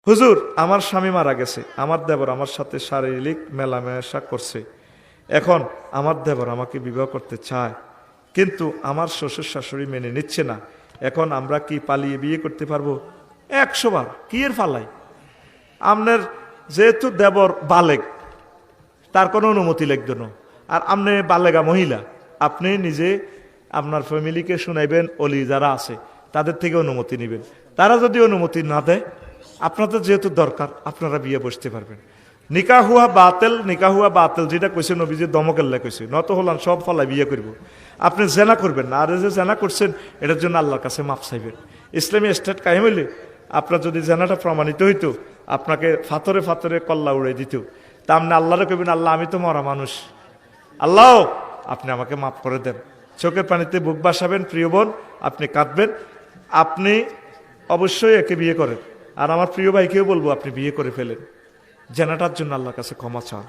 হুজুর আমার স্বামী মারা গেছে, আমার দেবর আমার সাথে শারীরিক মেলামেশা করছে, এখন আমার দেবর আমাকে বিবাহ করতে চায়, কিন্তু আমার শ্বশুর শাশুড়ি মেনে নিচ্ছে না, এখন আমরা কি পালিয়ে বিয়ে করতে পারবো? 100 বার কি এর ফালাই। আপনার যেহেতু দেবর বালেগ, তার কোনো অনুমতি লাগবে না, আর আপনি বালেগা মহিলা, আপনি নিজে আপনার ফ্যামিলিকে শুনাইবেন, অলি যারা আছে তাদের থেকে অনুমতি নেবেন। তারা যদি অনুমতি না দেয়, আপনাদের যেহেতু দরকার আপনারা বিয়ে বসতে পারবেন। নিকাহ হুয়া বাতেল, নিকাহ হুয়া বাতেল যেটা কইছে নবীজি দমকেল্লা কইছে, নত হলান সব ফলাই বিয়ে করব। আপনি জেনা করবেন না, আর যে জেনা করছেন এটার জন্য আল্লাহর কাছে মাফ চাইবেন। ইসলামী স্টেট কায়েম হইলে আপনার যদি জেনাটা প্রমাণিত হইতো, আপনাকে ফাতরে ফাতরে কল্লা উড়াই দিত। তা আপনি আল্লাহরে কইবেন, আল্লাহ আমি তো মরা মানুষ, আল্লাহ আপনি আমাকে মাফ করে দেন। চোখের পানিতে বুক বাসাবেন, প্রিয় বোন আপনি কাঁদবেন। আপনি অবশ্যই একে বিয়ে করেন, আর আমার প্রিয় ভাইকেও বলবো আপনি বিয়ে করে ফেলেন, জেনাটার জন্য আল্লাহর কাছে ক্ষমা চান।